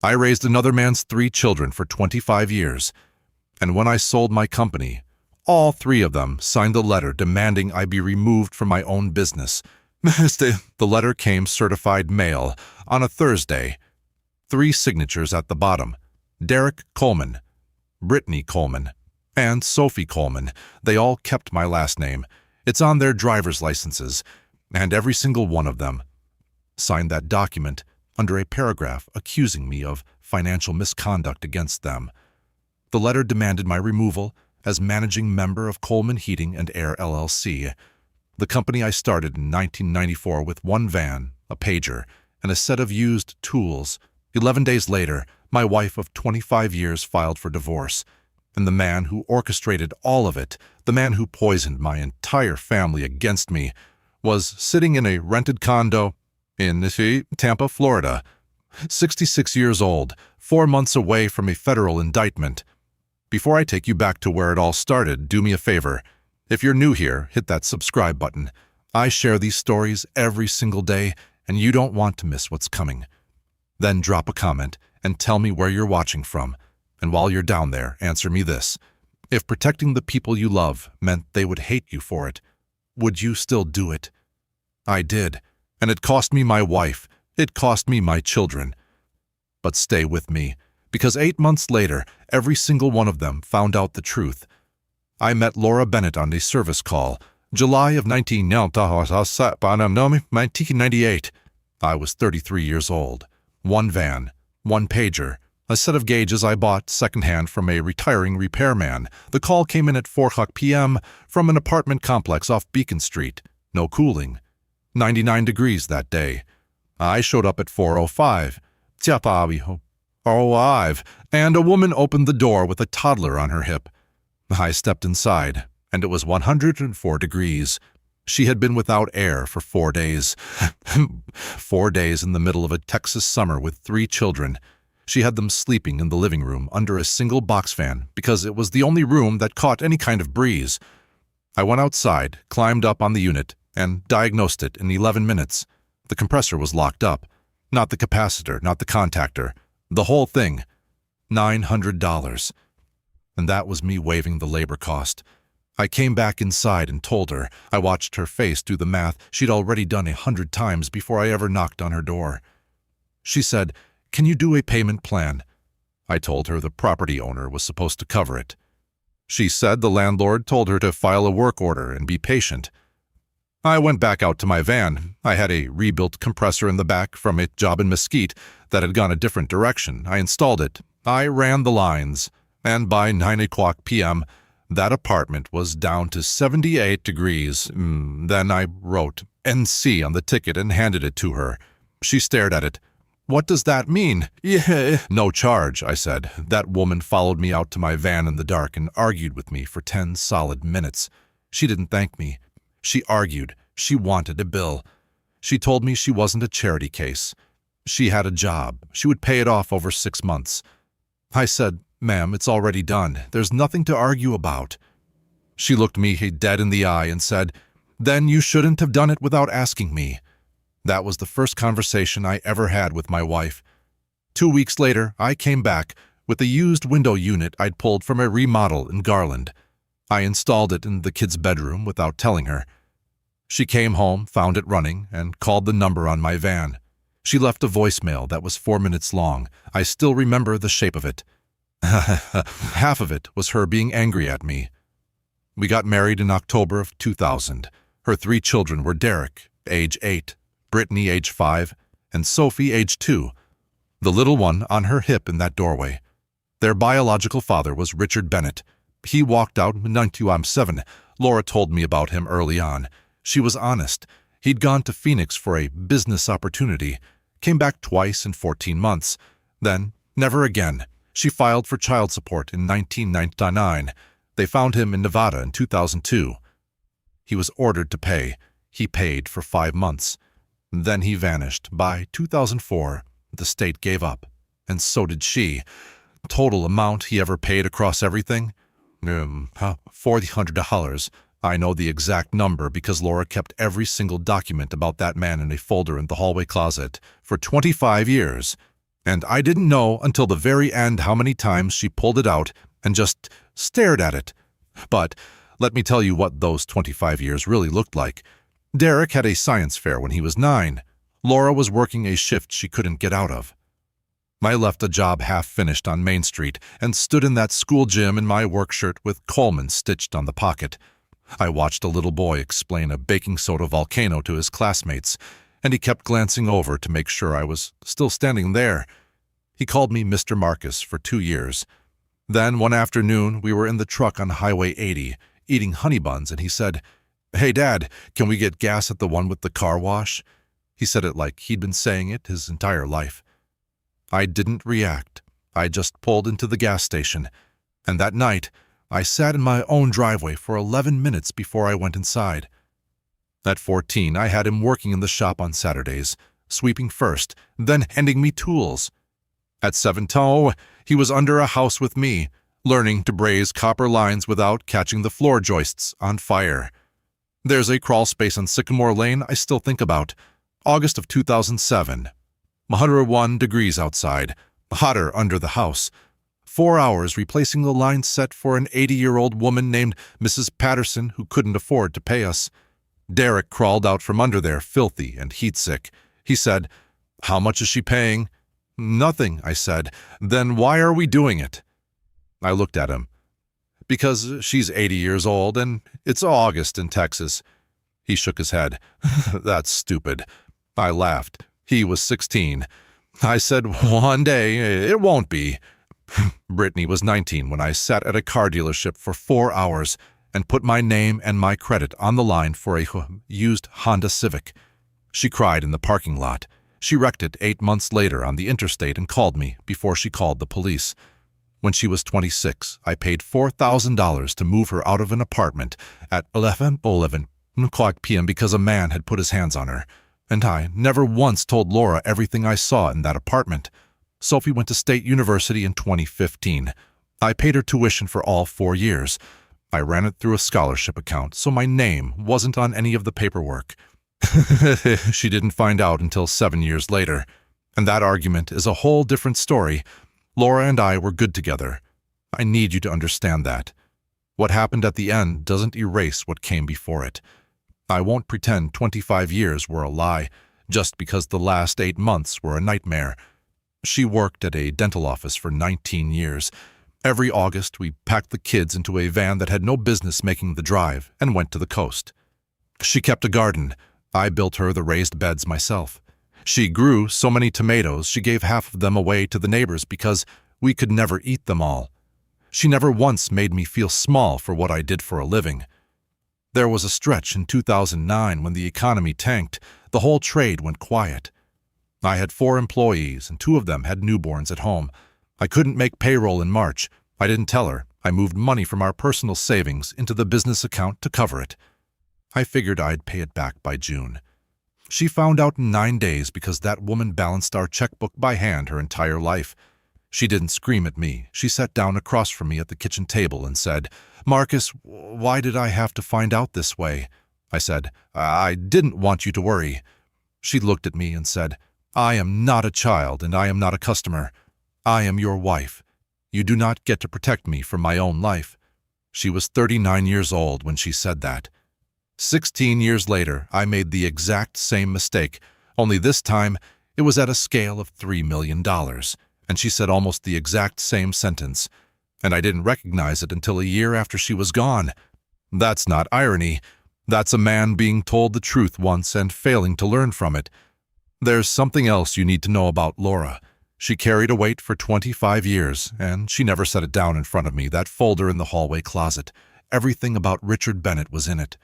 I raised another man's 3 children for 25 years. And when I sold my company, all 3 of them signed a letter demanding I be removed from my own business. The letter came certified mail on a Thursday. 3 signatures at the bottom: Derek Coleman, Brittany Coleman, and Sophie Coleman. They all kept my last name. It's on their driver's licenses, and every single one of them signed that document under a paragraph accusing me of financial misconduct against them. The letter demanded my removal as managing member of Coleman Heating and Air LLC, the company I started in 1994 with 1 van, a pager, and a set of used tools. 11 days later, my wife of 25 years filed for divorce, and the man who orchestrated all of it, the man who poisoned my entire family against me, was sitting in a rented condo in Tampa, Florida. 66 years old, 4 months away from a federal indictment. Before I take you back to where it all started, do me a favor. If you're new here, hit that subscribe button. I share these stories every single day, and you don't want to miss what's coming. Then drop a comment and tell me where you're watching from. And while you're down there, answer me this. If protecting the people you love meant they would hate you for it, would you still do it? I did, and it cost me my wife. It cost me my children. But stay with me, because 8 months later, every single one of them found out the truth. I met Laura Bennett on a service call, July of 1998. I was 33 years old. 1 van, 1 pager, a set of gauges I bought secondhand from a retiring repairman. The call came in at 4 p.m. from an apartment complex off Beacon Street. No cooling. 99 degrees that day. I showed up at 4:05. And a woman opened the door with a toddler on her hip. I stepped inside, and it was 104 degrees. She had been without air for 4 days. 4 days in the middle of a Texas summer with 3 children. She had them sleeping in the living room under a single box fan because it was the only room that caught any kind of breeze. I went outside, climbed up on the unit, and diagnosed it in 11 minutes. The compressor was locked up. Not the capacitor, not the contactor. The whole thing. $900. And that was me waiving the labor cost. I came back inside and told her. I watched her face do the math she'd already done 100 times before I ever knocked on her door. She said, "Can you do a payment plan?" I told her the property owner was supposed to cover it. She said the landlord told her to file a work order and be patient. I went back out to my van. I had a rebuilt compressor in the back from a job in Mesquite that had gone a different direction. I installed it. I ran the lines. And by 9 p.m., that apartment was down to 78 degrees. Then I wrote NC on the ticket and handed it to her. She stared at it. "What does that mean?" "Yeah." "No charge," I said. That woman followed me out to my van in the dark and argued with me for 10 solid minutes. She didn't thank me. She argued. She wanted a bill. She told me she wasn't a charity case. She had a job. She would pay it off over 6 months. I said, "Ma'am, it's already done. There's nothing to argue about." She looked me dead in the eye and said, "Then you shouldn't have done it without asking me." That was the first conversation I ever had with my wife. 2 weeks later, I came back with a used window unit I'd pulled from a remodel in Garland. I installed it in the kid's bedroom without telling her. She came home, found it running, and called the number on my van. She left a voicemail that was 4 minutes long. I still remember the shape of it. Half of it was her being angry at me. We got married in October of 2000. Her 3 children were Derek, age 8, Brittany, age 5, and Sophie, age 2, the little one on her hip in that doorway. Their biological father was Richard Bennett. He walked out in 1997. Laura told me about him early on. She was honest. He'd gone to Phoenix for a business opportunity, came back twice in 14 months, then never again. She filed for child support in 1999. They found him in Nevada in 2002. He was ordered to pay. He paid for 5 months. Then he vanished. By 2004, the state gave up, and so did she. Total amount he ever paid across everything? $400. I know the exact number because Laura kept every single document about that man in a folder in the hallway closet for 25 years. And I didn't know until the very end how many times she pulled it out and just stared at it. But let me tell you what those 25 years really looked like. Derek had a science fair when he was 9. Laura was working a shift she couldn't get out of. I left a job half-finished on Main Street and stood in that school gym in my work shirt with Coleman stitched on the pocket. I watched a little boy explain a baking soda volcano to his classmates, and he kept glancing over to make sure I was still standing there. He called me Mr. Marcus for 2 years. Then one afternoon, we were in the truck on Highway 80, eating honey buns, and he said, "Hey, Dad, can we get gas at the one with the car wash?" He said it like he'd been saying it his entire life. I didn't react. I just pulled into the gas station, and that night, I sat in my own driveway for 11 minutes before I went inside. At 14, I had him working in the shop on Saturdays, sweeping first, then handing me tools. At 17, he was under a house with me, learning to braze copper lines without catching the floor joists on fire. There's a crawl space on Sycamore Lane I still think about. August of 2007. 101 degrees outside, hotter under the house. 4 hours replacing the line set for an 80-year-old woman named Mrs. Patterson who couldn't afford to pay us. Derek crawled out from under there, filthy and heat-sick. He said, "How much is she paying?" "Nothing," I said. "Then why are we doing it?" I looked at him. "Because she's 80 years old and it's August in Texas." He shook his head. "That's stupid." I laughed. He was 16. I said, "One day, it won't be." Brittany was 19 when I sat at a car dealership for 4 hours and put my name and my credit on the line for a used Honda Civic. She cried in the parking lot. She wrecked it 8 months later on the interstate and called me before she called the police. When she was 26, I paid $4,000 to move her out of an apartment at 11 o'clock p.m. because a man had put his hands on her. And I never once told Laura everything I saw in that apartment. Sophie went to State University in 2015. I paid her tuition for all 4 years. I ran it through a scholarship account, so my name wasn't on any of the paperwork. She didn't find out until 7 years later. And that argument is a whole different story. Laura and I were good together. I need you to understand that. What happened at the end doesn't erase what came before it. I won't pretend 25 years were a lie, just because the last 8 months were a nightmare. She worked at a dental office for 19 years. Every August, we packed the kids into a van that had no business making the drive and went to the coast. She kept a garden. I built her the raised beds myself. She grew so many tomatoes she gave half of them away to the neighbors because we could never eat them all. She never once made me feel small for what I did for a living. There was a stretch in 2009 when the economy tanked. The whole trade went quiet. I had 4 employees, and 2 of them had newborns at home. I couldn't make payroll in March. I didn't tell her. I moved money from our personal savings into the business account to cover it. I figured I'd pay it back by June. She found out in 9 days because that woman balanced our checkbook by hand her entire life. She didn't scream at me. She sat down across from me at the kitchen table and said, "Marcus, why did I have to find out this way?" I said, "I didn't want you to worry." She looked at me and said, "I am not a child and I am not a customer. I am your wife. You do not get to protect me from my own life." She was 39 years old when she said that. 16 years later, I made the exact same mistake, only this time it was at a scale of $3 million. And she said almost the exact same sentence, and I didn't recognize it until a year after she was gone. That's not irony. That's a man being told the truth once and failing to learn from it. There's something else you need to know about Laura. She carried a weight for 25 years, and she never set it down in front of me, that folder in the hallway closet. Everything about Richard Bennett was in it.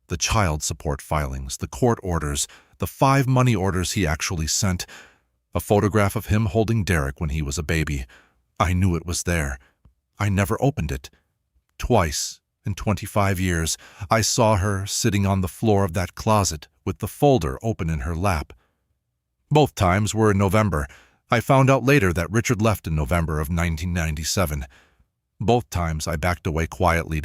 The child support filings, the court orders, the 5 money orders he actually sent, a photograph of him holding Derek when he was a baby. I knew it was there. I never opened it. Twice in 25 years, I saw her sitting on the floor of that closet with the folder open in her lap. Both times were in November. I found out later that Richard left in November of 1997. Both times I backed away quietly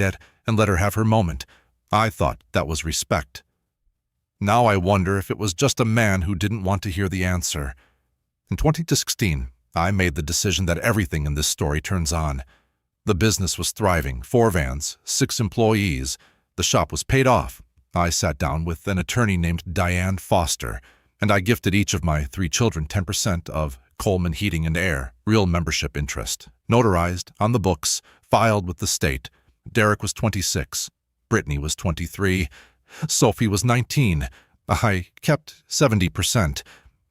and let her have her moment. I thought that was respect. Now I wonder if it was just a man who didn't want to hear the answer. In 2016, I made the decision that everything in this story turns on. The business was thriving, 4 vans, 6 employees. The shop was paid off. I sat down with an attorney named Diane Foster, and I gifted each of my 3 children 10% of Coleman Heating and Air, real membership interest, notarized, on the books, filed with the state. Derek was 26. Brittany was 23. Sophie was 19. I kept 70%.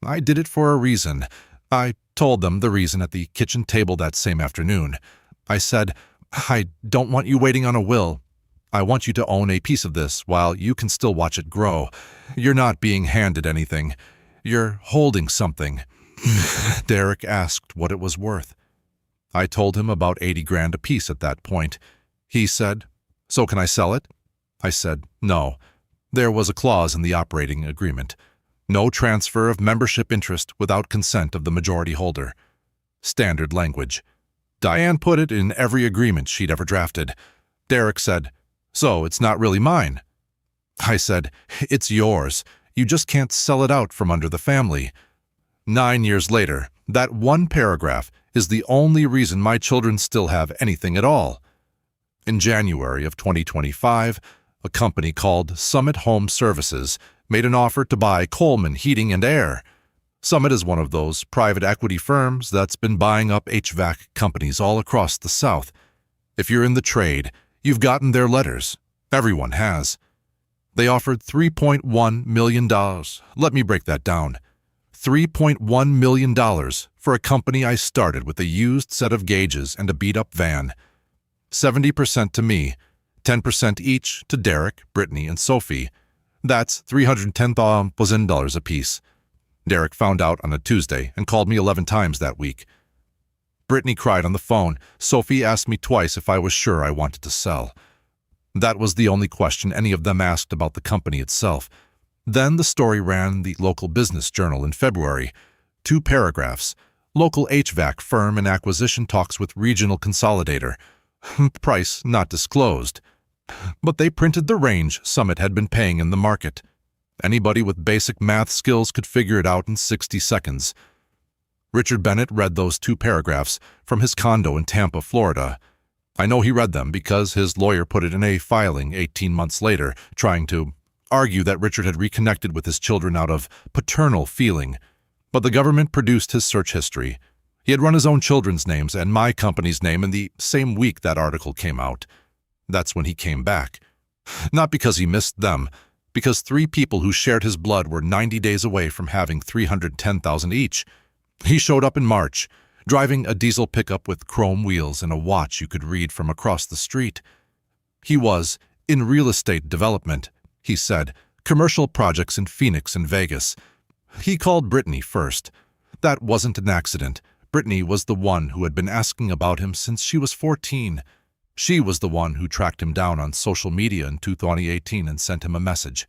I did it for a reason. I told them the reason at the kitchen table that same afternoon. I said, I don't want you waiting on a will. I want you to own a piece of this while you can still watch it grow. You're not being handed anything. You're holding something. Derek asked what it was worth. I told him about 80 grand a piece at that point. He said, so can I sell it? I said, no. There was a clause in the operating agreement. No transfer of membership interest without consent of the majority holder. Standard language. Diane put it in every agreement she'd ever drafted. Derek said, so it's not really mine. I said, it's yours. You just can't sell it out from under the family. 9 years later, that one paragraph is the only reason my children still have anything at all. In January of 2025, a company called Summit Home Services made an offer to buy Coleman Heating and Air. Summit is one of those private equity firms that's been buying up HVAC companies all across the South. If you're in the trade, you've gotten their letters. Everyone has. They offered $3.1 million. Let me break that down. $3.1 million for a company I started with a used set of gauges and a beat-up van. 70% to me, 10% each to Derek, Brittany, and Sophie. That's $310,000 apiece. Derek found out on a Tuesday and called me 11 times that week. Brittany cried on the phone. Sophie asked me twice if I was sure I wanted to sell. That was the only question any of them asked about the company itself. Then the story ran in the local business journal in February. 2 paragraphs. Local HVAC firm in acquisition talks with regional consolidator. Price not disclosed. But they printed the range Summit had been paying in the market. Anybody with basic math skills could figure it out in 60 seconds. Richard Bennett read those 2 paragraphs from his condo in Tampa, Florida. I know he read them because his lawyer put it in a filing 18 months later, trying to argue that Richard had reconnected with his children out of paternal feeling. But the government produced his search history. He had run his own children's names and my company's name in the same week that article came out. That's when he came back. Not because he missed them, because 3 people who shared his blood were 90 days away from having $310,000 each. He showed up in March, driving a diesel pickup with chrome wheels and a watch you could read from across the street. He was in real estate development, he said, commercial projects in Phoenix and Vegas. He called Brittany first. That wasn't an accident. Brittany was the one who had been asking about him since she was 14. She was the one who tracked him down on social media in 2018 and sent him a message.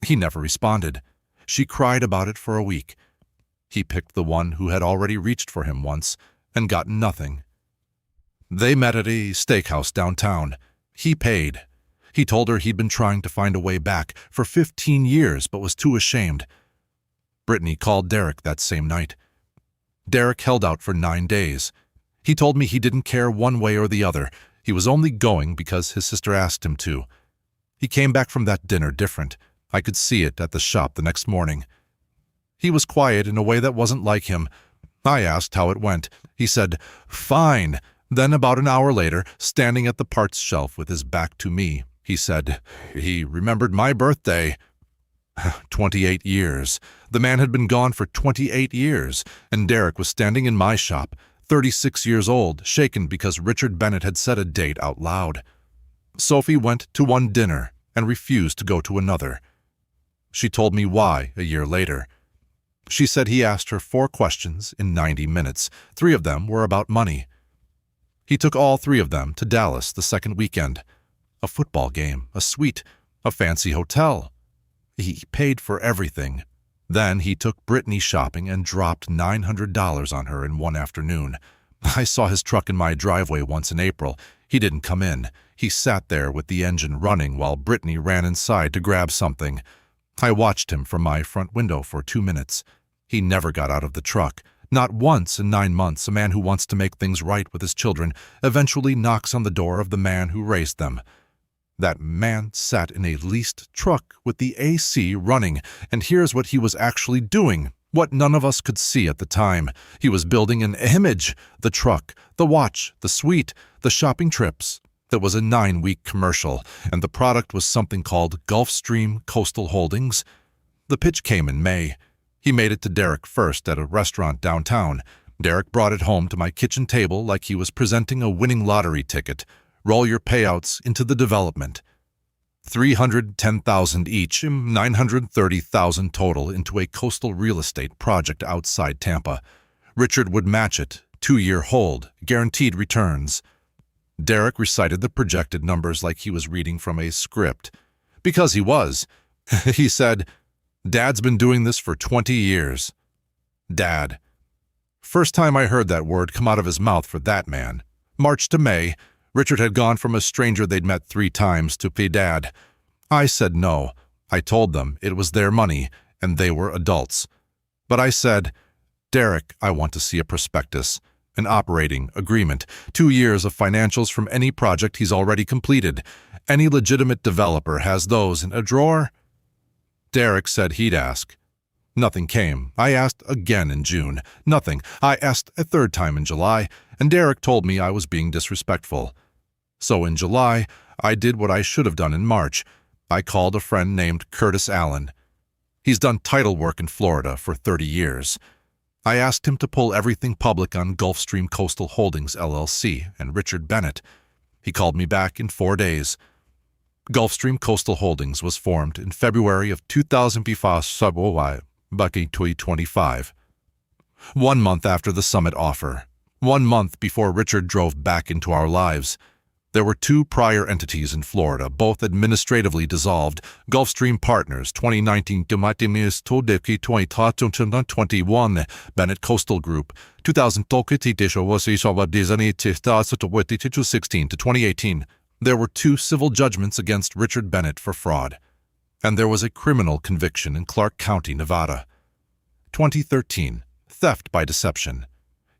He never responded. She cried about it for a week. He picked the one who had already reached for him once and gotten nothing. They met at a steakhouse downtown. He paid. He told her he'd been trying to find a way back for 15 years but was too ashamed. Brittany called Derek that same night. Derek held out for 9 days. He told me he didn't care one way or the other. He was only going because his sister asked him to. He came back from that dinner different. I could see it at the shop the next morning. He was quiet in a way that wasn't like him. I asked how it went. He said, fine. Then about an hour later, standing at the parts shelf with his back to me, he said, he remembered my birthday. 28 years. The man had been gone for 28 years, and Derek was standing in my shop, 36 years old, shaken because Richard Bennett had said a date out loud. Sophie went to one dinner and refused to go to another. She told me why a year later. She said he asked her 4 questions in 90 minutes. 3 of them were about money. He took all 3 of them to Dallas the second weekend. A football game, a suite, a fancy hotel. He paid for everything. Then he took Brittany shopping and dropped $900 on her in one afternoon. I saw his truck in my driveway once in April. He didn't come in. He sat there with the engine running while Brittany ran inside to grab something. I watched him from my front window for 2 minutes. He never got out of the truck, Not once in 9 months a man who wants to make things right with his children eventually knocks on the door of the man who raised them. That man sat in a leased truck with the AC running, and here's what he was actually doing, what none of us could see at the time. He was building an image: the truck, the watch, the suite, the shopping trips. That was a 9-week commercial, and the product was something called Gulfstream Coastal Holdings. The pitch came in May. He made it to Derek first at a restaurant downtown. Derek brought it home to my kitchen table like he was presenting a winning lottery ticket. Roll your payouts into the development. $310,000 each, $930,000 total into a coastal real estate project outside Tampa. Richard would match it, 2-year hold, guaranteed returns. Derek recited the projected numbers like he was reading from a script. Because he was. He said, "Dad's been doing this for 20 years. Dad. First time I heard that word come out of his mouth for that man. March to May, Richard had gone from a stranger they'd met 3 times to pay dad. I said no. I told them it was their money, and they were adults. But I said, Derek, I want to see a prospectus, an operating agreement, 2 years of financials from any project he's already completed. Any legitimate developer has those in a drawer." Derek said he'd ask. Nothing came. I asked again in June. Nothing. I asked a 3rd time in July, and Derek told me I was being disrespectful. So in July, I did what I should have done in March. I called a friend named Curtis Allen. He's done title work in Florida for 30 years. I asked him to pull everything public on Gulfstream Coastal Holdings, LLC, and Richard Bennett. He called me back in 4 days. Gulfstream Coastal Holdings was formed in February of 2025. 1 month after the summit offer. 1 month before Richard drove back into our lives. There were 2 prior entities in Florida, both administratively dissolved. Gulfstream Partners, 2019 2021, Bennett Coastal Group, 2016 to 2018. There were 2 civil judgments against Richard Bennett for fraud. And there was a criminal conviction in Clark County, Nevada. 2013, theft by deception.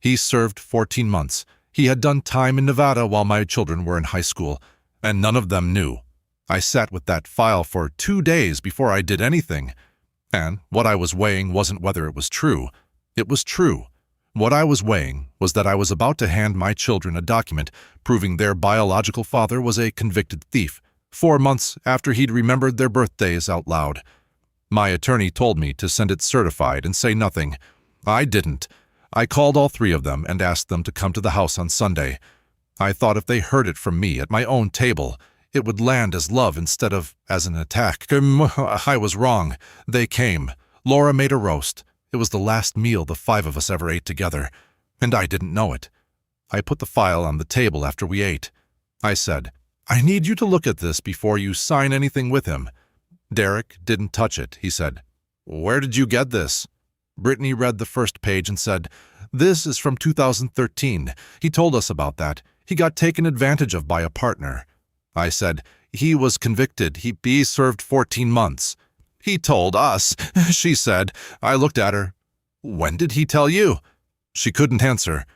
He served 14 months. He had done time in Nevada while my children were in high school, and none of them knew. I sat with that file for 2 days before I did anything. And what I was weighing wasn't whether it was true. It was true. What I was weighing was that I was about to hand my children a document proving their biological father was a convicted thief, 4 months after he'd remembered their birthdays out loud. My attorney told me to send it certified and say nothing. I didn't. I called all 3 of them and asked them to come to the house on Sunday. I thought if they heard it from me at my own table, it would land as love instead of as an attack. I was wrong. They came. Laura made a roast. It was the last meal the 5 of us ever ate together, and I didn't know it. I put the file on the table after we ate. I said, "I need you to look at this before you sign anything with him." Derek didn't touch it. He said, "Where did you get this?" Brittany read the first page and said, "This is from 2013. He told us about that. He got taken advantage of by a partner." I said, "He was convicted. He served 14 months. "He told us," she said. I looked at her. "When did he tell you?" She couldn't answer,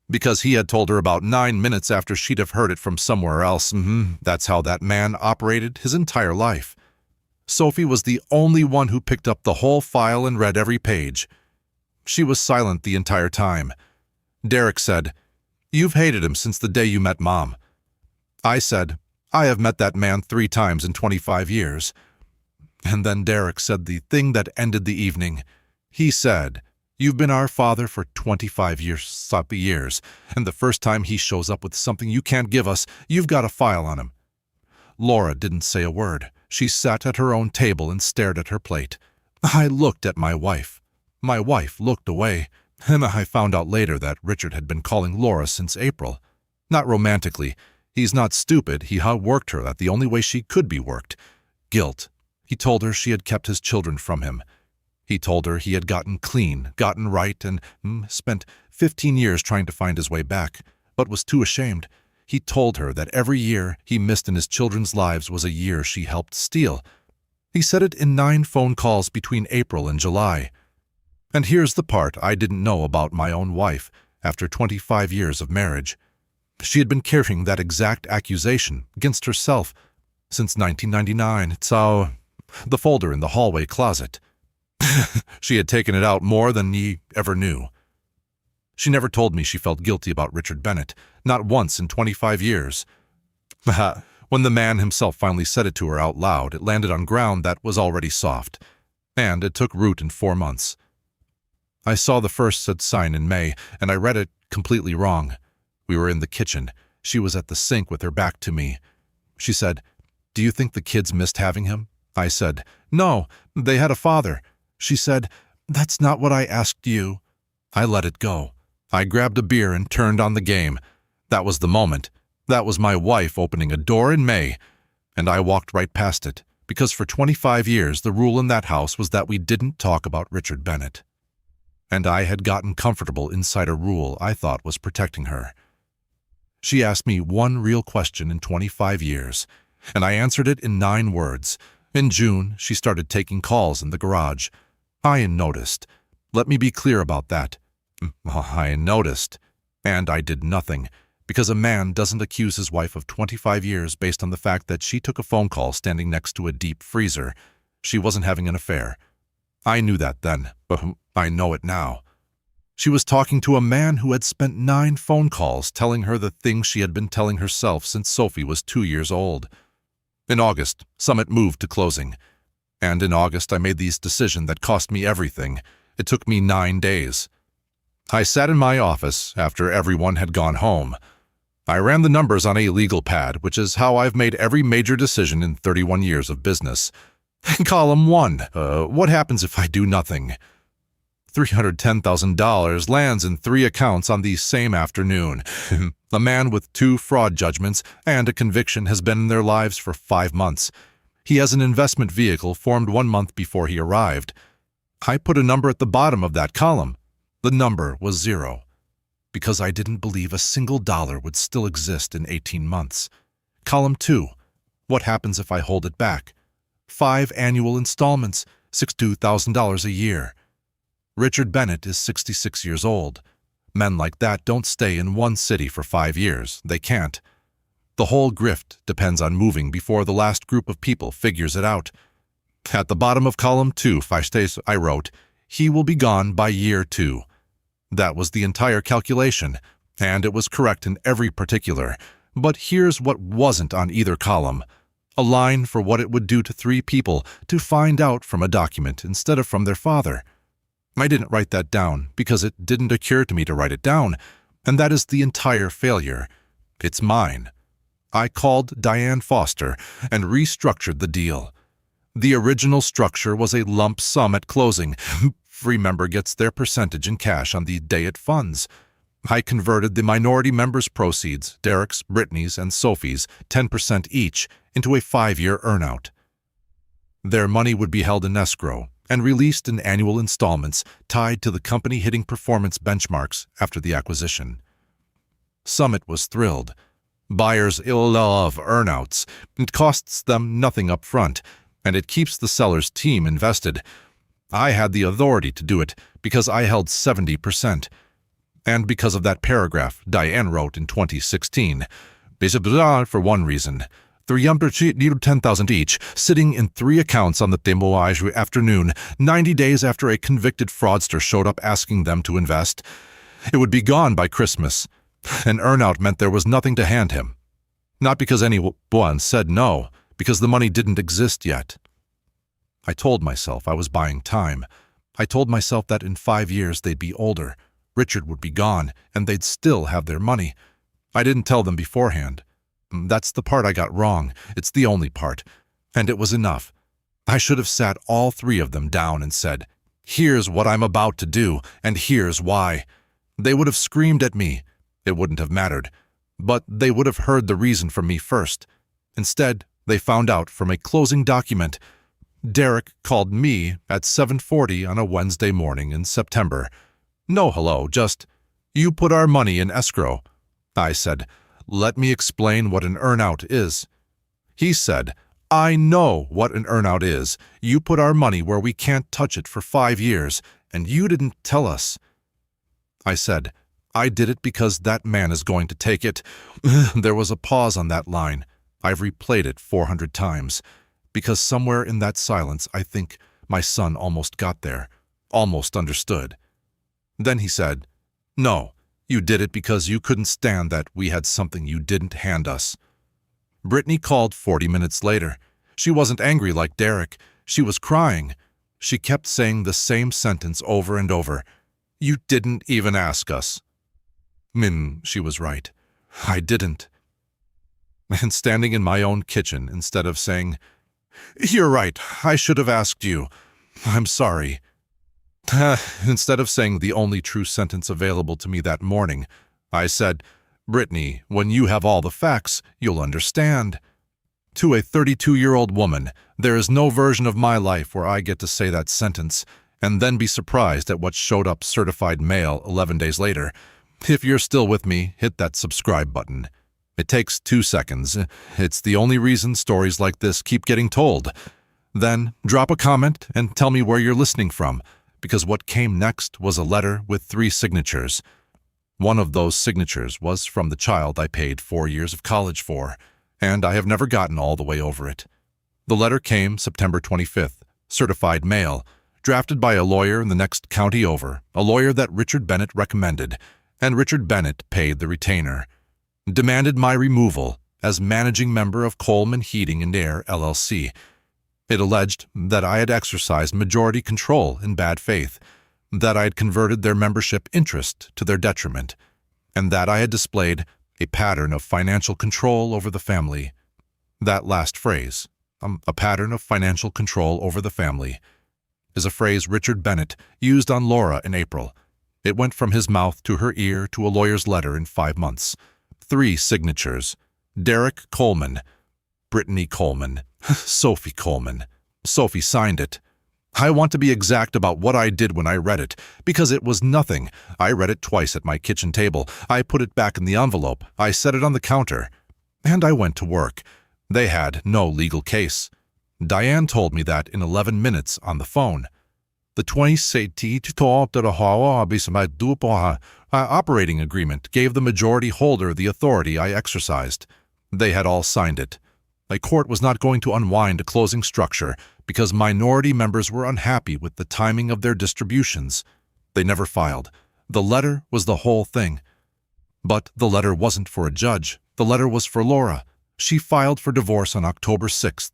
because he had told her about 9 minutes after she'd have heard it from somewhere else. That's how that man operated his entire life. Sophie was the only one who picked up the whole file and read every page. She was silent the entire time. Derek said, "You've hated him since the day you met Mom." I said, "I have met that man 3 times in 25 years. And then Derek said the thing that ended the evening. He said, "You've been our father for 25 years, and the first time he shows up with something you can't give us, you've got a file on him." Laura didn't say a word. She sat at her own table and stared at her plate. I looked at my wife. My wife looked away, and I found out later that Richard had been calling Laura since April. Not romantically. He's not stupid. He worked her that the only way she could be worked. Guilt. He told her she had kept his children from him. He told her he had gotten clean, gotten right, and spent 15 years trying to find his way back, but was too ashamed. He told her that every year he missed in his children's lives was a year she helped steal. He said it in 9 phone calls between April and July. And here's the part I didn't know about my own wife after 25 years of marriage. She had been carrying that exact accusation against herself since 1999. It's the folder in the hallway closet. She had taken it out more than ye ever knew. She never told me she felt guilty about Richard Bennett, not once in 25 years. When the man himself finally said it to her out loud, it landed on ground that was already soft, and it took root in 4 months. I saw the first said sign in May, and I read it completely wrong. We were in the kitchen. She was at the sink with her back to me. She said, "Do you think the kids missed having him?" I said, "No, they had a father." She said, "That's not what I asked you." I let it go. I grabbed a beer and turned on the game. That was the moment. That was my wife opening a door in May. And I walked right past it, because for 25 years the rule in that house was that we didn't talk about Richard Bennett. And I had gotten comfortable inside a rule I thought was protecting her. She asked me one real question in 25 years, and I answered it in 9 words. In June, she started taking calls in the garage. I noticed. Let me be clear about that. I noticed. And I did nothing, because a man doesn't accuse his wife of 25 years based on the fact that she took a phone call standing next to a deep freezer. She wasn't having an affair. I knew that then, but I know it now. She was talking to a man who had spent 9 phone calls telling her the things she had been telling herself since Sophie was 2 years old. In August, Summit moved to closing. And in August, I made this decision that cost me everything. It took me 9 days. I sat in my office after everyone had gone home. I ran the numbers on a legal pad, which is how I've made every major decision in 31 years of business. Column 1. What happens if I do nothing? $310,000 lands in 3 accounts on the same afternoon. A man with 2 fraud judgments and a conviction has been in their lives for 5 months. He has an investment vehicle formed 1 month before he arrived. I put a number at the bottom of that column. The number was 0, because I didn't believe a single dollar would still exist in 18 months. Column 2. What happens if I hold it back? 5 annual installments, $62,000 a year. Richard Bennett is 66 years old. Men like that don't stay in one city for 5 years. They can't. The whole grift depends on moving before the last group of people figures it out. At the bottom of column 2, I wrote, "He will be gone by year 2. That was the entire calculation, and it was correct in every particular. But here's what wasn't on either column. A line for what it would do to 3 people to find out from a document instead of from their father. I didn't write that down because it didn't occur to me to write it down, and that is the entire failure. It's mine. I called Diane Foster and restructured the deal. The original structure was a lump sum at closing. Every member gets their percentage in cash on the day it funds. I converted the minority members' proceeds, Derek's, Brittany's, and Sophie's, 10% each, into a 5-year earnout. Their money would be held in escrow and released in annual installments tied to the company hitting performance benchmarks after the acquisition. Summit was thrilled. Buyers love earnouts. It costs them nothing up front, and it keeps the seller's team invested. I had the authority to do it because I held 70%. And because of that paragraph Diane wrote in 2016. For one reason. $310,000 each, sitting in 3 accounts on the Demoage afternoon, 90 days after a convicted fraudster showed up asking them to invest. It would be gone by Christmas. An earnout meant there was nothing to hand him. Not because anyone said no, because the money didn't exist yet. I told myself I was buying time. I told myself that in 5 years they'd be older. Richard would be gone, and they'd still have their money. I didn't tell them beforehand. That's the part I got wrong. It's the only part. And it was enough. I should have sat all 3 of them down and said, "Here's what I'm about to do, and here's why." They would have screamed at me. It wouldn't have mattered. But they would have heard the reason from me first. Instead, they found out from a closing document. Derek called me at 7:40 on a Wednesday morning in September. No hello, just, "You put our money in escrow." I said, "Let me explain what an earnout is." He said, "I know what an earnout is. You put our money where we can't touch it for 5 years, and you didn't tell us." I said, "I did it because that man is going to take it." There was a pause on that line. I've replayed it 400 times, because somewhere in that silence I think my son almost got there, almost understood. Then he said, "No, you did it because you couldn't stand that we had something you didn't hand us." Brittany called 40 minutes later. She wasn't angry like Derek. She was crying. She kept saying the same sentence over and over. "You didn't even ask us." Min, she was right. I didn't. And standing in my own kitchen, instead of saying, "You're right, I should have asked you. I'm sorry." Instead of saying the only true sentence available to me that morning, I said, "Brittany, when you have all the facts, you'll understand." To a 32-year-old woman, there is no version of my life where I get to say that sentence and then be surprised at what showed up certified mail 11 days later. If you're still with me, hit that subscribe button. It takes 2 seconds. It's the only reason stories like this keep getting told. Then drop a comment and tell me where you're listening from, because what came next was a letter with 3 signatures. One of those signatures was from the child I paid 4 years of college for, and I have never gotten all the way over it. The letter came September 25th, certified mail, drafted by a lawyer in the next county over, a lawyer that Richard Bennett recommended, and Richard Bennett paid the retainer. Demanded my removal as managing member of Coleman Heating and Air, LLC. It alleged that I had exercised majority control in bad faith, that I had converted their membership interest to their detriment, and that I had displayed a pattern of financial control over the family. That last phrase, a pattern of financial control over the family, is a phrase Richard Bennett used on Laura in April. It went from his mouth to her ear to a lawyer's letter in 5 months. 3 signatures. Derek Coleman, Brittany Coleman, Sophie Coleman. Sophie signed it. I want to be exact about what I did when I read it, because it was nothing. I read it twice at my kitchen table. I put it back in the envelope. I set it on the counter. And I went to work. They had no legal case. Diane told me that in 11 minutes on the phone. The 20 operating agreement gave the majority holder the authority I exercised. They had all signed it. A court was not going to unwind a closing structure because minority members were unhappy with the timing of their distributions. They never filed. The letter was the whole thing. But the letter wasn't for a judge. The letter was for Laura. She filed for divorce on October 6th.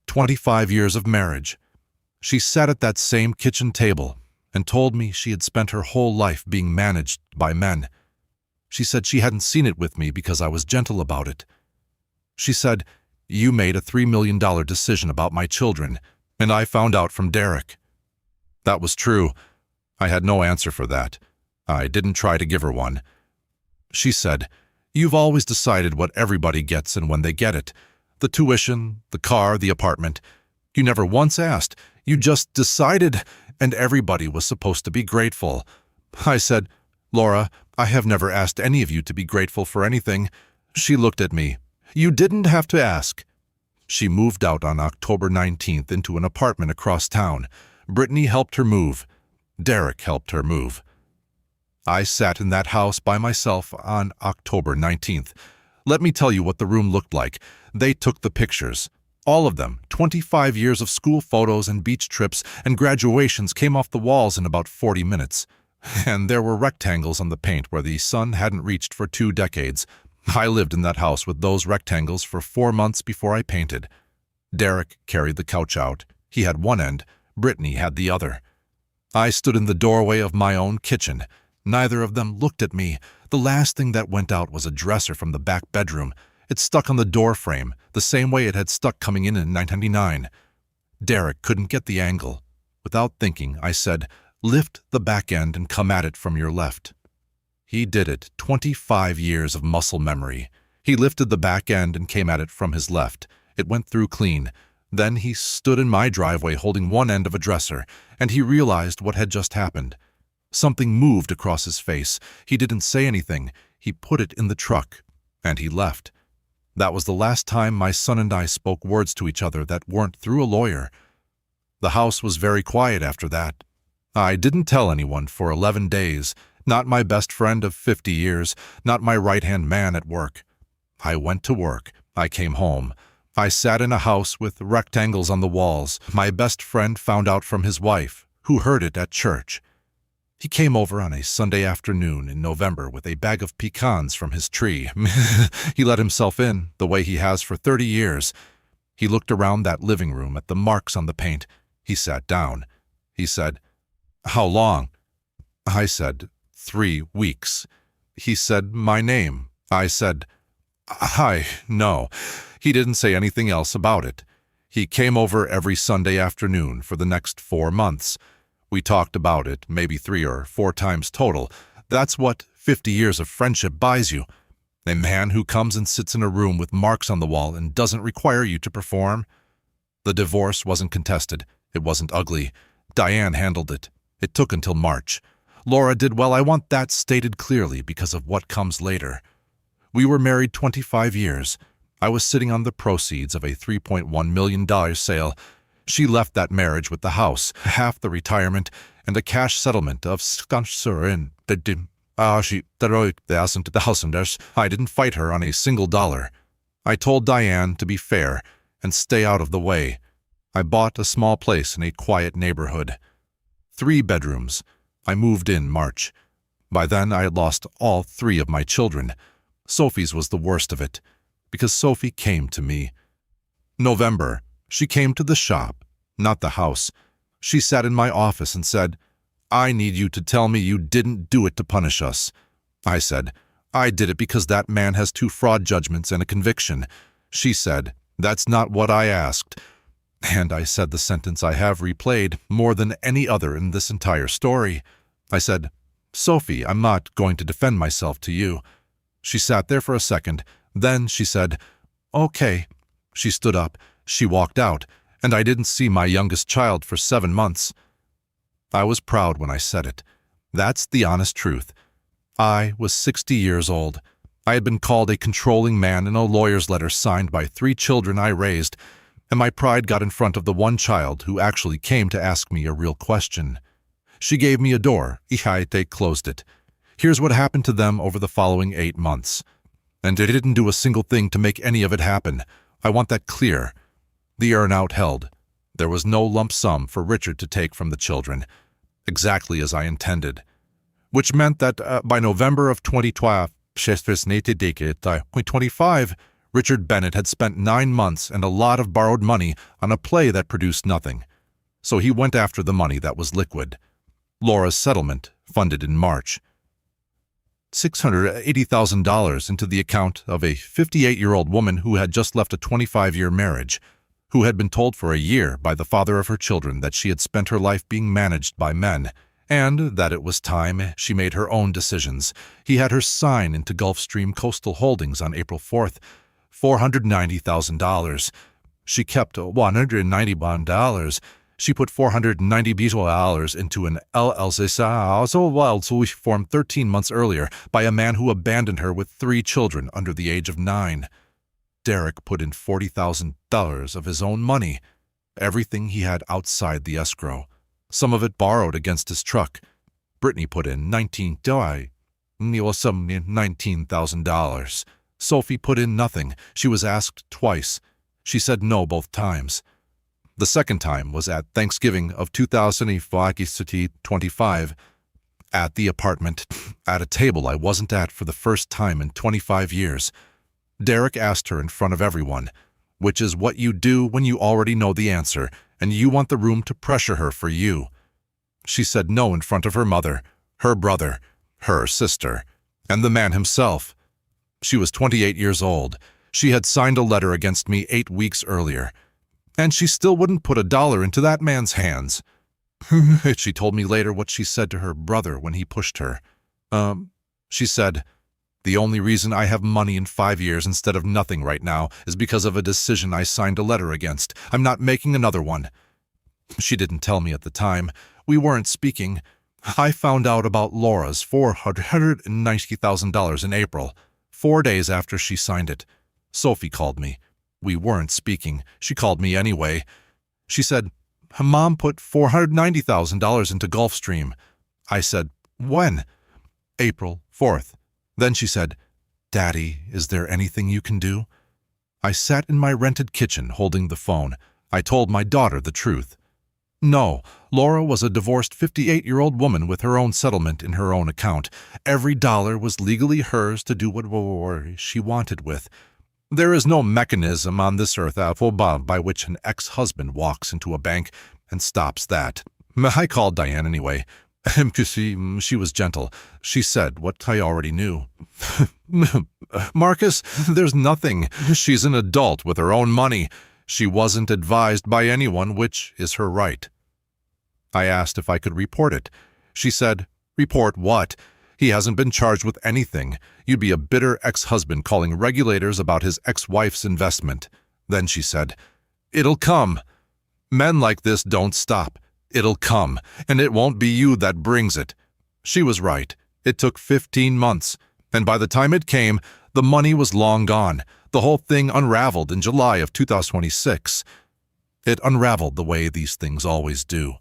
25 years of marriage. She sat at that same kitchen table and told me she had spent her whole life being managed by men. She said she hadn't seen it with me because I was gentle about it. She said, "You made a $3 million decision about my children, and I found out from Derek." That was true. I had no answer for that. I didn't try to give her one. She said, "You've always decided what everybody gets and when they get it. The tuition, the car, the apartment. You never once asked. You just decided, and everybody was supposed to be grateful." I said, "Laura, I have never asked any of you to be grateful for anything." She looked at me. "You didn't have to ask." She moved out on October 19th into an apartment across town. Brittany helped her move. Derek helped her move. I sat in that house by myself on October 19th. Let me tell you what the room looked like. They took the pictures. All of them, 25 years of school photos and beach trips and graduations came off the walls in about 40 minutes. And there were rectangles on the paint where the sun hadn't reached for 2 decades. I lived in that house with those rectangles for 4 months before I painted. Derek carried the couch out. He had one end. Brittany had the other. I stood in the doorway of my own kitchen. Neither of them looked at me. The last thing that went out was a dresser from the back bedroom. It stuck on the door frame, the same way it had stuck coming in 1999. Derek couldn't get the angle. Without thinking, I said, "Lift the back end and come at it from your left." He did it, 25 years of muscle memory. He lifted the back end and came at it from his left. It went through clean. Then he stood in my driveway holding one end of a dresser, and he realized what had just happened. Something moved across his face. He didn't say anything. He put it in the truck, and he left. That was the last time my son and I spoke words to each other that weren't through a lawyer. The house was very quiet after that. I didn't tell anyone for 11 days, not my best friend of 50 years, not my right-hand man at work. I went to work. I came home. I sat in a house with rectangles on the walls. My best friend found out from his wife, who heard it at church. He came over on a Sunday afternoon in November with a bag of pecans from his tree. He let himself in, the way he has for 30 years. He looked around that living room at the marks on the paint. He sat down. He said, "How long?" I said, 3 weeks. He said my name. I said, "Hi, no." He didn't say anything else about it. He came over every Sunday afternoon for the next 4 months. We talked about it maybe 3 or 4 times total. That's what 50 years of friendship buys you. A man who comes and sits in a room with marks on the wall and doesn't require you to perform. The divorce wasn't contested. It wasn't ugly. Diane handled it. It took until March. Laura did well. I want that stated clearly because of what comes later. We were married 25 years. I was sitting on the proceeds of a $3.1 million sale. She left that marriage with the house, half the retirement, and a cash settlement of $6,000. I didn't fight her on a single dollar. I told Diane to be fair and stay out of the way. I bought a small place in a quiet neighborhood. 3 bedrooms. I moved in March. By then I had lost all 3 of my children. Sophie's was the worst of it, because Sophie came to me. November, she came to the shop, not the house. She sat in my office and said, "I need you to tell me you didn't do it to punish us." I said, "I did it because that man has 2 fraud judgments and a conviction." She said, "That's not what I asked." And I said the sentence I have replayed more than any other in this entire story. I said, "Sophie, I'm not going to defend myself to you." She sat there for a second. Then she said, "Okay." She stood up. She walked out, and I didn't see my youngest child for 7 months. I was proud when I said it. That's the honest truth. I was 60 years old. I had been called a controlling man in a lawyer's letter signed by 3 children I raised, and my pride got in front of the one child who actually came to ask me a real question. She gave me a door. I closed it. Here's what happened to them over the following 8 months. And they didn't do a single thing to make any of it happen. I want that clear. The earn-out held. There was no lump sum for Richard to take from the children, exactly as I intended. Which meant that by November of 2025, Richard Bennett had spent 9 months and a lot of borrowed money on a play that produced nothing. So he went after the money that was liquid. Laura's settlement, funded in March. $680,000 into the account of a 58-year-old woman who had just left a 25-year marriage, who had been told for a year by the father of her children that she had spent her life being managed by men, and that it was time she made her own decisions. He had her sign into Gulfstream Coastal Holdings on April 4th, $490,000. She kept $191. She put $490 into an LLC formed 13 months earlier by a man who abandoned her with 3 children under the age of 9. Derek put in $40,000 of his own money, everything he had outside the escrow, some of it borrowed against his truck. Brittany put in $19,000. Sophie put in nothing. She was asked twice. She said no both times. The second time was at Thanksgiving of 2025, at the apartment, at a table I wasn't at for the first time in 25 years. Derek asked her in front of everyone, which is what you do when you already know the answer and you want the room to pressure her for you. She said no in front of her mother, her brother, her sister, and the man himself. She was 28 years old. She had signed a letter against me 8 weeks earlier. And she still wouldn't put $1 into that man's hands. She told me later what she said to her brother when he pushed her. She said, "The only reason I have money in 5 years instead of nothing right now is because of a decision I signed a letter against. I'm not making another one." She didn't tell me at the time. We weren't speaking. I found out about Laura's $490,000 in April, 4 days after she signed it. Sophie called me. We weren't speaking. She called me anyway. She said, Mom put $490,000 into Gulfstream. I said, when? April 4th. Then she said, Daddy, is there anything you can do? I sat in my rented kitchen holding the phone. I told my daughter the truth. No, Laura was a divorced 58-year-old woman with her own settlement in her own account. Every dollar was legally hers to do what she wanted with. There is no mechanism on this earth by which an ex-husband walks into a bank and stops that. I called Diane anyway. She was gentle. She said what I already knew. Marcus, there's nothing. She's an adult with her own money. She wasn't advised by anyone, which is her right. I asked if I could report it. She said, report what? He hasn't been charged with anything. You'd be a bitter ex-husband calling regulators about his ex-wife's investment. Then she said, it'll come. Men like this don't stop. It'll come, and it won't be you that brings it. She was right. It took 15 months, and by the time it came, the money was long gone. The whole thing unraveled in July of 2026. It unraveled the way these things always do.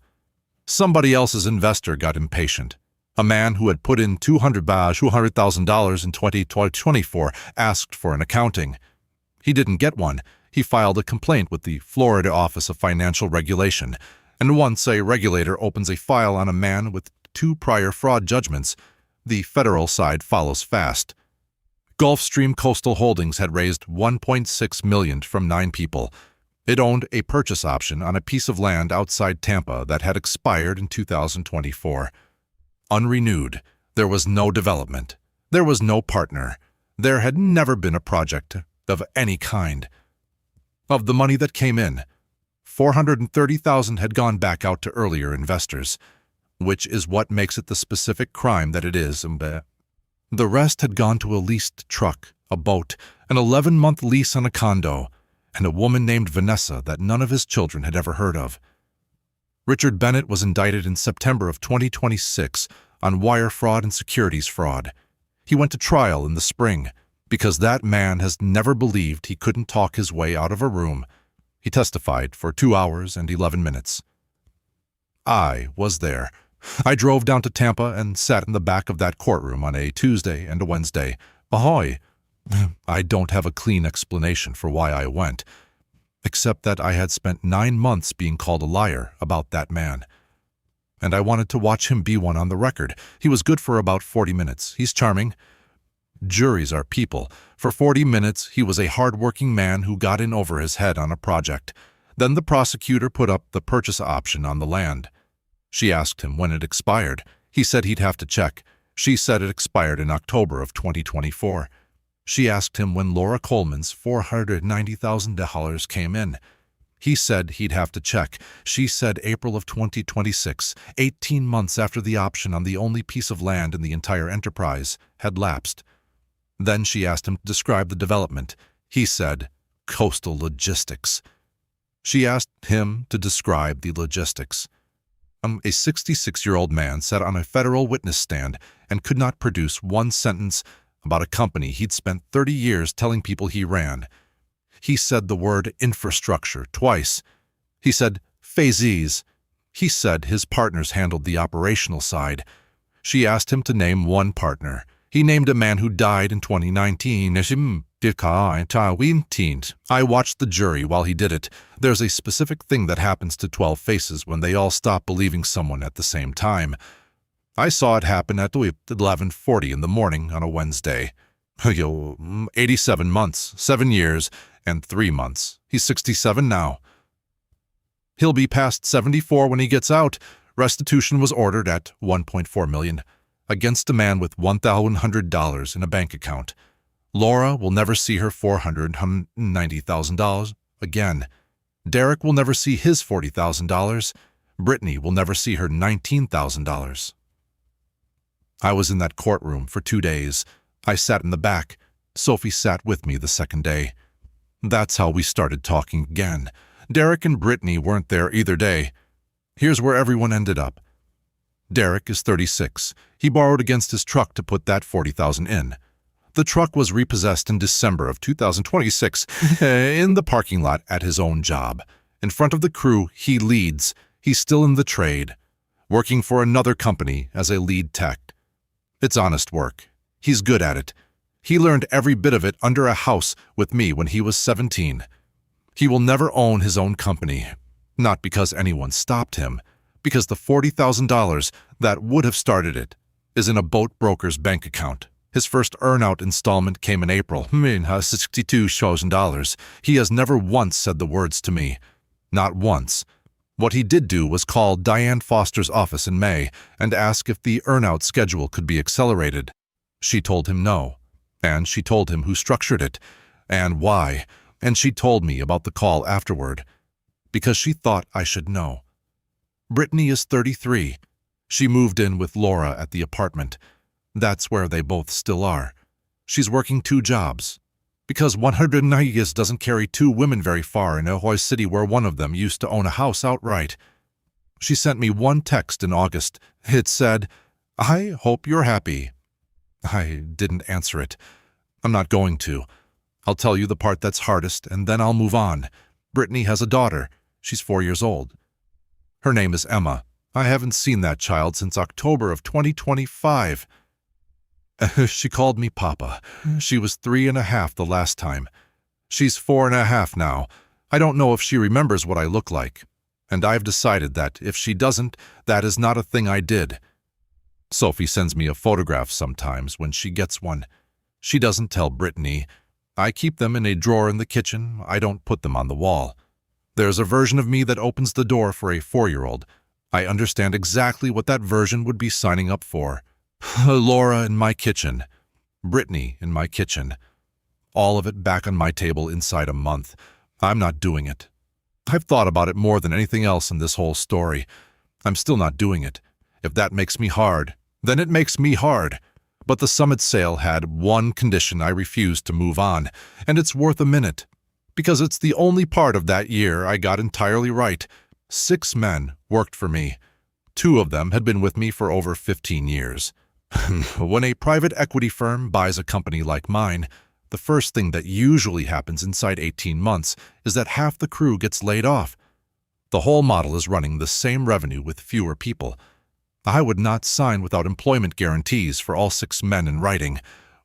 Somebody else's investor got impatient. A man who had put in $200,000 in 2024 asked for an accounting. He didn't get one. He filed a complaint with the Florida Office of Financial Regulation, and once a regulator opens a file on a man with 2 prior fraud judgments, the federal side follows fast. Gulfstream Coastal Holdings had raised $1.6 million from 9 people. It owned a purchase option on a piece of land outside Tampa that had expired in 2024. Unrenewed, there was no development. There was no partner. There had never been a project of any kind. Of the money that came in, $430,000 had gone back out to earlier investors, which is what makes it the specific crime that it is. The rest had gone to a leased truck, a boat, an 11-month lease on a condo, and a woman named Vanessa that none of his children had ever heard of. Richard Bennett was indicted in September of 2026 on wire fraud and securities fraud. He went to trial in the spring because that man has never believed he couldn't talk his way out of a room. He testified for 2 hours and 11 minutes. I was there. I drove down to Tampa and sat in the back of that courtroom on a Tuesday and a Wednesday. Ahoy! I don't have a clean explanation for why I went, except that I had spent 9 months being called a liar about that man. And I wanted to watch him be one on the record. He was good for about 40 minutes. He's charming. Juries are people. For 40 minutes, he was a hard-working man who got in over his head on a project. Then the prosecutor put up the purchase option on the land. She asked him when it expired. He said he'd have to check. She said it expired in October of 2024. She asked him when Laura Coleman's $490,000 came in. He said he'd have to check. She said April of 2026, 18 months after the option on the only piece of land in the entire enterprise had lapsed. Then she asked him to describe the development. He said, coastal logistics. She asked him to describe the logistics. A 66-year-old man sat on a federal witness stand and could not produce one sentence about a company he'd spent 30 years telling people he ran. He said the word infrastructure twice. He said phases. He said his partners handled the operational side. She asked him to name one partner. He named a man who died in 2019. I watched the jury while he did it. There's a specific thing that happens to 12 faces when they all stop believing someone at the same time. I saw it happen at 11:40 in the morning on a Wednesday. 87 months, 7 years, and 3 months. He's 67 now. He'll be past 74 when he gets out. Restitution was ordered at $1.4 million against a man with $1,100 in a bank account. Laura will never see her $490,000 again. Derek will never see his $40,000. Brittany will never see her $19,000. I was in that courtroom for 2 days. I sat in the back. Sophie sat with me the second day. That's how we started talking again. Derek and Brittany weren't there either day. Here's where everyone ended up. Derek is 36. He borrowed against his truck to put that $40,000 in. The truck was repossessed in December of 2026 in the parking lot at his own job. In front of the crew, he leads. He's still in the trade, working for another company as a lead tech. It's honest work. He's good at it. He learned every bit of it under a house with me when he was 17. He will never own his own company, not because anyone stopped him, because the $40,000 that would have started it is in a boat broker's bank account. His first earn-out installment came in April, $62,000. He has never once said the words to me. Not once. What he did do was call Diane Foster's office in May and ask if the earn-out schedule could be accelerated. She told him no, and she told him who structured it, and why, and she told me about the call afterward, because she thought I should know. Brittany is 33. She moved in with Laura at the apartment. That's where they both still are. She's working 2 jobs. Because 190 years doesn't carry 2 women very far in a city where one of them used to own a house outright. She sent me one text in August. It said, "I hope you're happy." I didn't answer it. I'm not going to. I'll tell you the part that's hardest, and then I'll move on. Brittany has a daughter. She's 4 years old. Her name is Emma. I haven't seen that child since October of 2025. She called me Papa. She was 3.5 the last time. She's 4.5 now. I don't know if she remembers what I look like. And I've decided that if she doesn't, that is not a thing I did. Sophie sends me a photograph sometimes when she gets one. She doesn't tell Brittany. I keep them in a drawer in the kitchen. I don't put them on the wall. There's a version of me that opens the door for a 4-year-old. I understand exactly what that version would be signing up for. Laura in my kitchen. Brittany in my kitchen. All of it back on my table inside a month. I'm not doing it. I've thought about it more than anything else in this whole story. I'm still not doing it. If that makes me hard, then it makes me hard. But the summit sale had one condition: I refused to move on, and it's worth a minute. Because it's the only part of that year I got entirely right. 6 men worked for me. 2 of them had been with me for over 15 years. When a private equity firm buys a company like mine, the first thing that usually happens inside 18 months is that half the crew gets laid off. The whole model is running the same revenue with fewer people. I would not sign without employment guarantees for all 6 men in writing,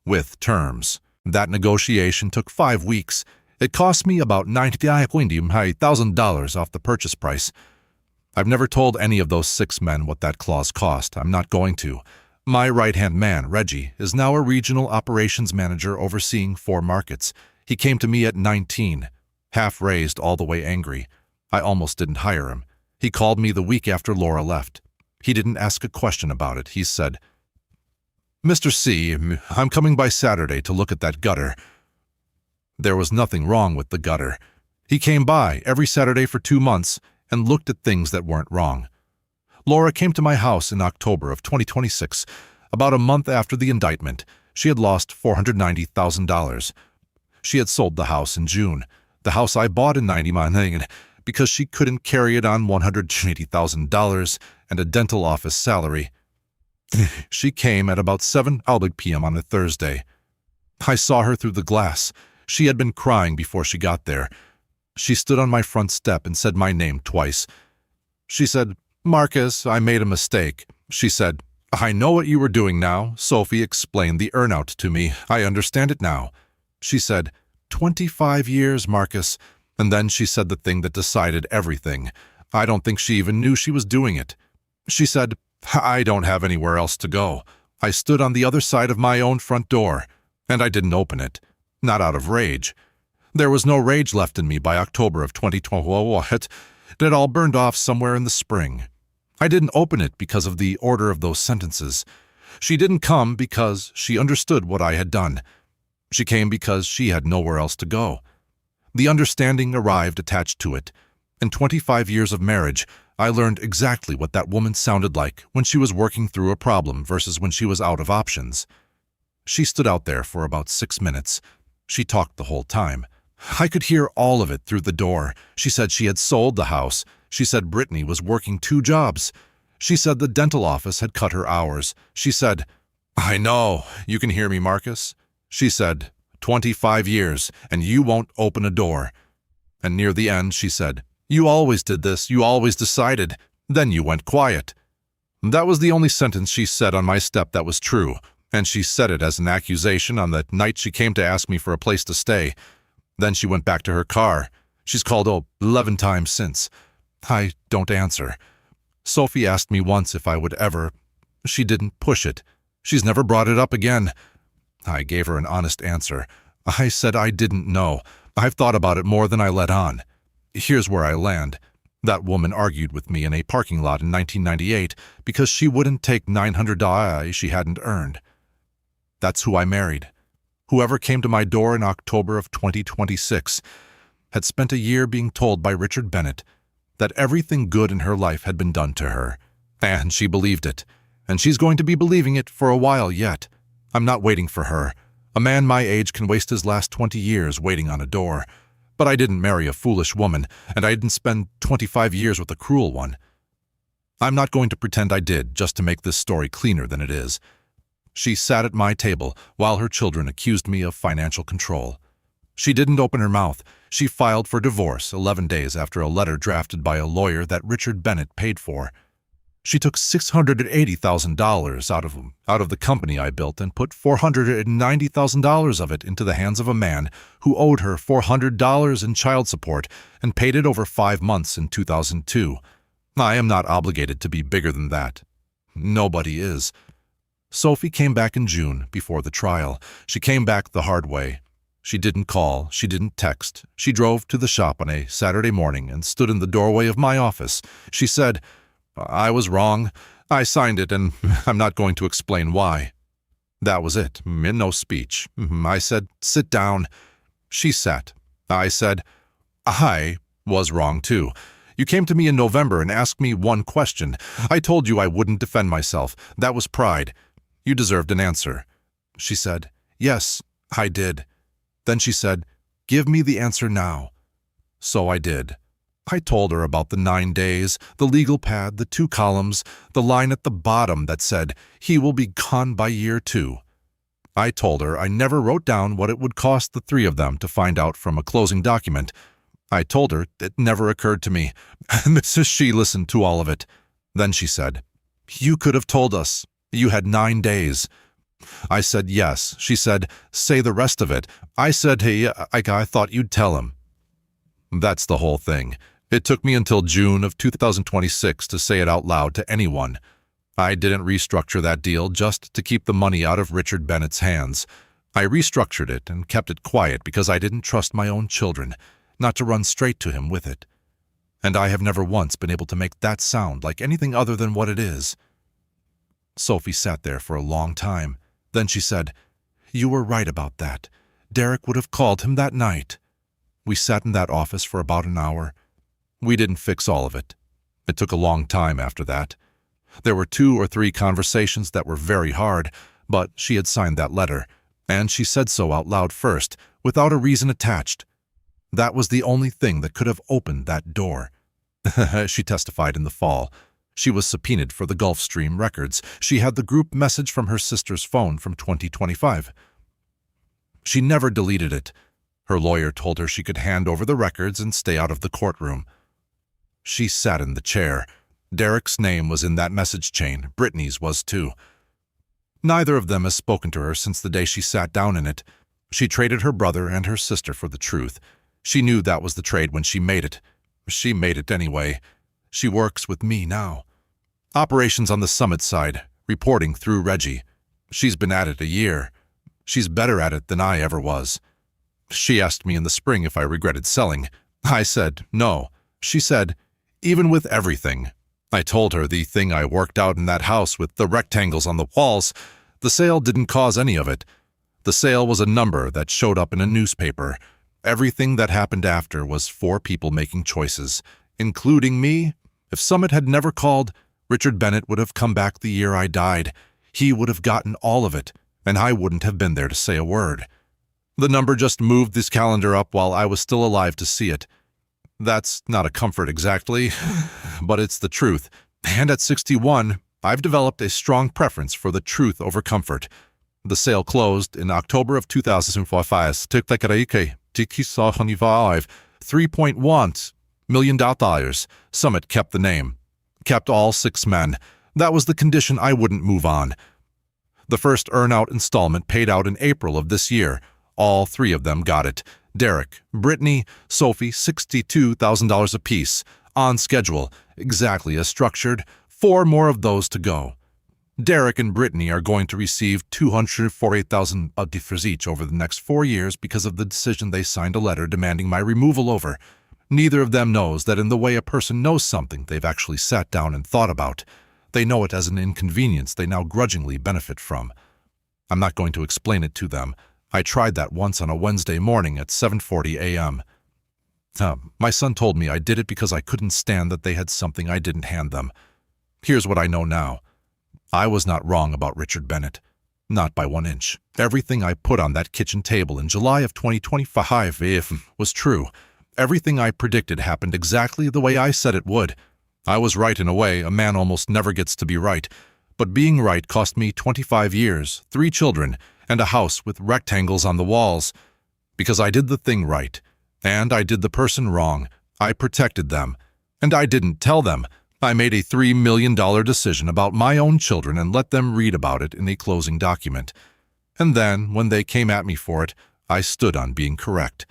with terms. That negotiation took 5 weeks. It cost me about $90,000 off the purchase price. I've never told any of those 6 men what that clause cost. I'm not going to. My right-hand man, Reggie, is now a regional operations manager overseeing 4 markets. He came to me at 19, half-raised, all the way angry. I almost didn't hire him. He called me the week after Laura left. He didn't ask a question about it. He said, "Mr. C, I'm coming by Saturday to look at that gutter." There was nothing wrong with the gutter. He came by every Saturday for 2 months and looked at things that weren't wrong. Laura came to my house in October of 2026, about a month after the indictment. She had lost $490,000. She had sold the house in June, the house I bought in 99, because she couldn't carry it on $180,000 and a dental office salary. She came at about 7 p.m. on a Thursday. I saw her through the glass. She had been crying before she got there. She stood on my front step and said my name twice. She said, "Marcus, I made a mistake." She said, "I know what you were doing now." Sophie explained the earn-out to me. "I understand it now." She said, 25 years, Marcus." And then she said the thing that decided everything. I don't think she even knew she was doing it. She said, "I don't have anywhere else to go." I stood on the other side of my own front door, and I didn't open it. Not out of rage. There was no rage left in me by October of 2020. It had all burned off somewhere in the spring. I didn't open it because of the order of those sentences. She didn't come because she understood what I had done. She came because she had nowhere else to go. The understanding arrived attached to it. In 25 years of marriage, I learned exactly what that woman sounded like when she was working through a problem versus when she was out of options. She stood out there for about 6 minutes. She talked the whole time. I could hear all of it through the door. She said she had sold the house. She said Brittany was working 2 jobs. She said the dental office had cut her hours. She said, "I know, you can hear me, Marcus." She said, 25 years, and you won't open a door. And near the end, she said, You always did this, you always decided. Then you went quiet. That was the only sentence she said on my step that was true, and she said it as an accusation on the night she came to ask me for a place to stay. Then she went back to her car. She's called 11 times since. I don't answer. Sophie asked me once if I would ever. She didn't push it. She's never brought it up again. I gave her an honest answer. I said I didn't know. I've thought about it more than I let on. Here's where I land. That woman argued with me in a parking lot in 1998 because she wouldn't take $900 she hadn't earned. That's who I married. Whoever came to my door in October of 2026 had spent a year being told by Richard Bennett that everything good in her life had been done to her. And she believed it. And she's going to be believing it for a while yet. I'm not waiting for her. A man my age can waste his last 20 years waiting on a door. But I didn't marry a foolish woman, and I didn't spend 25 years with a cruel one. I'm not going to pretend I did just to make this story cleaner than it is. She sat at my table while her children accused me of financial control. She didn't open her mouth. She filed for divorce 11 days after a letter drafted by a lawyer that Richard Bennett paid for. She took $680,000 out of the company I built and put $490,000 of it into the hands of a man who owed her $400 in child support and paid it over 5 months in 2002. I am not obligated to be bigger than that. Nobody is. Sophie came back in June before the trial. She came back the hard way. She didn't call. She didn't text. She drove to the shop on a Saturday morning and stood in the doorway of my office. She said, I was wrong. I signed it, and I'm not going to explain why. That was it. No speech. I said, sit down. She sat. I said, I was wrong too. You came to me in November and asked me one question. I told you I wouldn't defend myself. That was pride. You deserved an answer. She said, yes, I did. Then she said, give me the answer now. So I did. I told her about the 9 days, the legal pad, the 2 columns, the line at the bottom that said, he will be gone by year 2. I told her I never wrote down what it would cost the 3 of them to find out from a closing document. I told her it never occurred to me, and she listened to all of it. Then she said, you could have told us. You had 9 days. I said yes. She said, say the rest of it. I said, hey, I thought you'd tell him. That's the whole thing. It took me until June of 2026 to say it out loud to anyone. I didn't restructure that deal just to keep the money out of Richard Bennett's hands. I restructured it and kept it quiet because I didn't trust my own children, not to run straight to him with it. And I have never once been able to make that sound like anything other than what it is. Sophie sat there for a long time. Then she said, you were right about that. Derek would have called him that night. We sat in that office for about an hour. We didn't fix all of it. It took a long time after that. There were 2 or 3 conversations that were very hard, but she had signed that letter, and she said so out loud first, without a reason attached. That was the only thing that could have opened that door. She testified in the fall. She was subpoenaed for the Gulfstream records. She had the group message from her sister's phone from 2025. She never deleted it. Her lawyer told her she could hand over the records and stay out of the courtroom. She sat in the chair. Derek's name was in that message chain. Brittany's was too. Neither of them has spoken to her since the day she sat down in it. She traded her brother and her sister for the truth. She knew that was the trade when she made it. She made it anyway. She works with me now. Operations on the Summit side, reporting through Reggie. She's been at it a year. She's better at it than I ever was. She asked me in the spring if I regretted selling. I said no. She said, even with everything. I told her the thing I worked out in that house with the rectangles on the walls, the sale didn't cause any of it. The sale was a number that showed up in a newspaper. Everything that happened after was 4 people making choices, including me. If Summit had never called, Richard Bennett would have come back the year I died. He would have gotten all of it, and I wouldn't have been there to say a word. The number just moved this calendar up while I was still alive to see it. That's not a comfort exactly, but it's the truth. And at 61, I've developed a strong preference for the truth over comfort. The sale closed in October of 2005. 3.1. $1 million. Summit kept the name. Kept all 6 men. That was the condition I wouldn't move on. The first earn-out installment paid out in April of this year. All 3 of them got it. Derek, Brittany, Sophie, $62,000 apiece. On schedule, exactly as structured. 4 more of those to go. Derek and Brittany are going to receive $248,000 each over the next 4 years because of the decision they signed a letter demanding my removal over. Neither of them knows that in the way a person knows something they've actually sat down and thought about. They know it as an inconvenience they now grudgingly benefit from. I'm not going to explain it to them. I tried that once on a Wednesday morning at 7:40 a.m. My son told me I did it because I couldn't stand that they had something I didn't hand them. Here's what I know now. I was not wrong about Richard Bennett. Not by 1 inch. Everything I put on that kitchen table in July of 2025 was true. Everything I predicted happened exactly the way I said it would. I was right in a way a man almost never gets to be right. But being right cost me 25 years, 3 children, and a house with rectangles on the walls. Because I did the thing right. And I did the person wrong. I protected them. And I didn't tell them. I made a $3 million decision about my own children and let them read about it in a closing document. And then, when they came at me for it, I stood on being correct.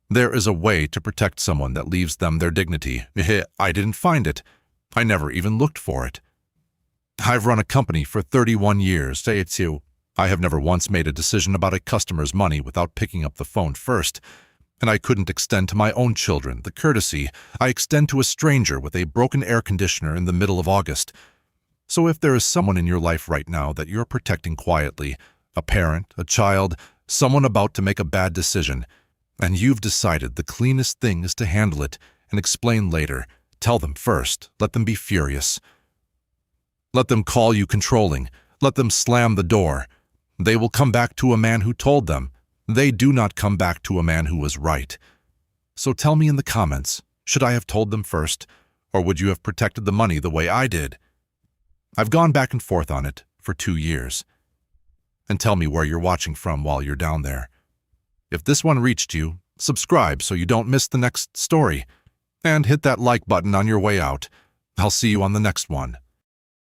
There is a way to protect someone that leaves them their dignity. I didn't find it. I never even looked for it. I've run a company for 31 years. I have never once made a decision about a customer's money without picking up the phone first. And I couldn't extend to my own children the courtesy I extend to a stranger with a broken air conditioner in the middle of August. So if there is someone in your life right now that you're protecting quietly, a parent, a child, someone about to make a bad decision, and you've decided the cleanest thing is to handle it and explain later, tell them first, let them be furious. Let them call you controlling, let them slam the door. They will come back to a man who told them. They do not come back to a man who was right. So tell me in the comments, should I have told them first, or would you have protected the money the way I did? I've gone back and forth on it for 2 years. And tell me where you're watching from while you're down there. If this one reached you, subscribe so you don't miss the next story, and hit that like button on your way out. I'll see you on the next one.